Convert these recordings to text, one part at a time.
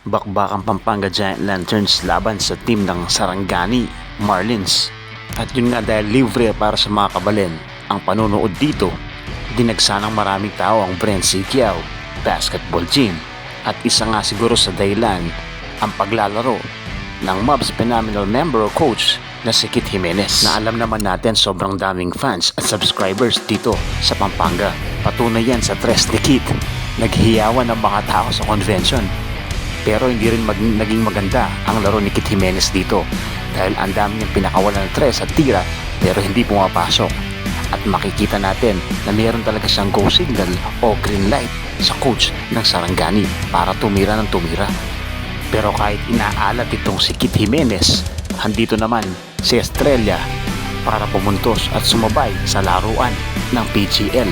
Bakbakang Pampanga Giant Lanterns laban sa team ng Sarangani Marlins. At yun nga, dahil libre para sa mga kabalen ang panonood dito, dinagsanang maraming tao ang Brent Sikiao Basketball Gym. At isa nga siguro sa dahilan ang paglalaro ng Mavs phenomenal member o coach na si Kit Jimenez, na alam naman natin sobrang daming fans at subscribers dito sa Pampanga. Patunay yan sa tres ni Kit. Naghiyawan ng mga tao sa convention. Pero hindi rin naging maganda ang laro ni Kit Jimenez dito dahil ang dami niyang pinakawalan ng tres at tira pero hindi pumapasok. At makikita natin na mayroon talaga siyang go signal o green light sa coach ng Sarangani para tumira ng tumira. Pero kahit inaalat itong si Kit Jimenez, handito naman si Estrella para pumuntos at sumabay sa laruan ng PGL.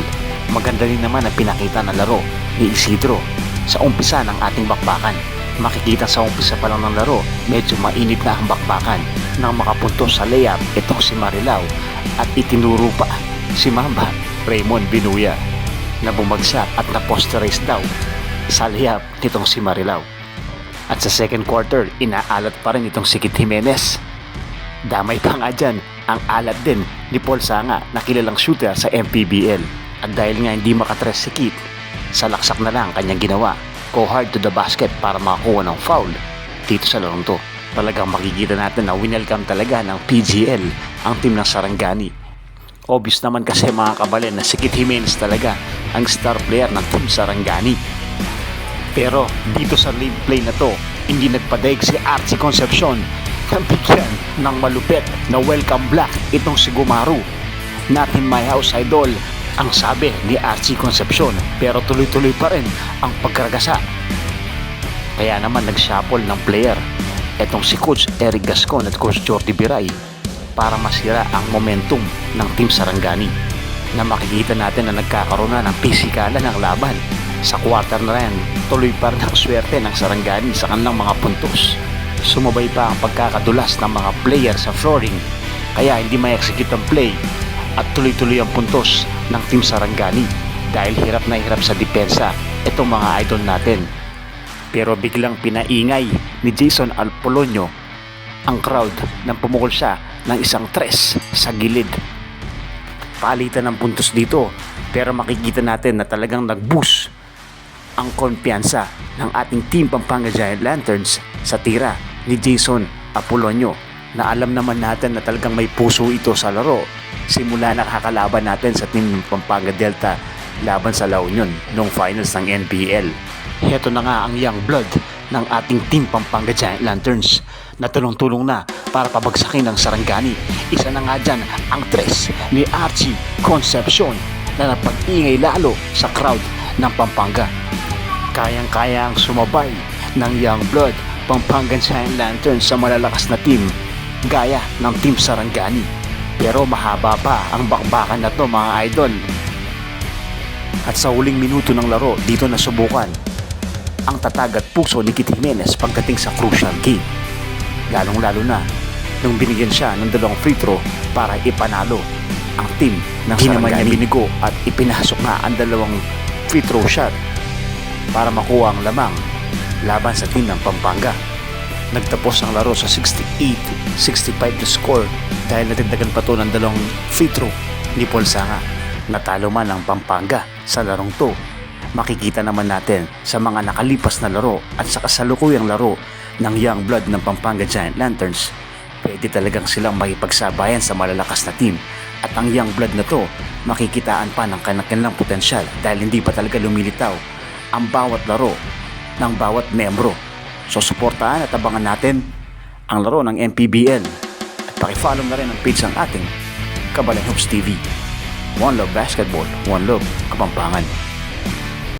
Maganda rin naman ang pinakita na laro ni Isidro sa umpisa ng ating bakbakan. Makikita sa umpisa pa lang ng laro, medyo mainit na ang bakbakan nang makapuntos sa layup itong si Marilao at itinuro pa si Mamba Raymond Binuya na bumagsak at na-posterize daw sa layup nitong si Marilao. At sa second quarter, inaalat pa rin itong si Kit Jimenez. Damay pa nga dyan ang alat din ni Paul Sanga na kilalang shooter sa MPBL. At dahil nga hindi makatres si Kit, salaksak na lang kanyang ginawa. Go hard to the basket para makakuha ng foul dito sa larong to. Talagang makikita natin na winelcome talaga ng PGL ang team ng Sarangani. Obvious naman kasi mga kabalen na si Kit Jimenez talaga ang star player ng team Sarangani. Pero dito sa lead play na to, hindi nagpadaig si Archie Concepcion ng bigyan ng malupit na welcome block itong si Gumaru. Not in my house, idol, ang sabi ni Archie Concepcion, pero tuloy-tuloy pa rin ang pagkaragasa. Kaya naman nag-shuffle ng player etong si Coach Eric Gascon at Coach Jordi Biray para masira ang momentum ng Team Sarangani, na makikita natin na nagkakaroon na ng pisikalan ng laban. Sa quarter na rin, tuloy pa rin ang swerte ng Sarangani sa kanilang mga puntos. Sumabay pa ang pagkakadulas ng mga player sa flooring, kaya hindi ma-execute ang play at tuloy-tuloy ang puntos ng Team Sarangani dahil hirap na hirap sa depensa itong mga idol natin. Pero biglang pinaingay ni Jason Alpolonio ang crowd nang pumukol siya ng isang tres sa gilid. Palitan ng puntos dito, pero makikita natin na talagang nag-boost ang kumpiyansa ng ating Team Pampanga Giant Lanterns sa tira ni Jason Apolonio, na alam naman natin na talagang may puso ito sa laro simula nakakalaban natin sa Team Pampanga Delta laban sa La Union noong finals ng NPL. Heto na nga ang young blood ng ating Team Pampanga Giant Lanterns na tulong-tulong na para pabagsakin ng Sarangani. Isa na nga dyan ang tres ni Archie Concepcion na napag-ingay lalo sa crowd ng Pampanga. Kayang-kaya ang sumabay ng young blood Pampanga Giant Lanterns sa malalakas na team gaya ng Team Sarangani. Pero mahaba pa ang bakbakan na to mga idol. At sa huling minuto ng laro, dito nasubukan ang tatag at puso ni Kit Jimenez pagdating sa crucial game. Lalong-lalo na nung binigyan siya ng 2 free throw para ipanalo ang team ng Sarangani. Di naman niya binigo at ipinasok na ang 2 free throw shot para makuha ang lamang laban sa team ng Pampanga. Nagtapos ang laro sa 68-65 to score dahil natagdagan pa to ng 2 free throw ni Paul Sanga. Natalo man ang Pampanga sa larong to. Makikita naman natin sa mga nakalipas na laro at sa kasalukuyang laro ng young blood ng Pampanga Giant Lanterns, pwede talagang silang makipagsabayan sa malalakas na team. At ang young blood na to, makikitaan pa ng kanilang potensyal dahil hindi pa talaga lumilitaw ang bawat laro ng bawat membro. So suportahan at abangan natin ang laro ng MPBL at pakifollow na rin ang page ng ating Kabalen Hoops TV. One Love Basketball, One Love Kapampangan.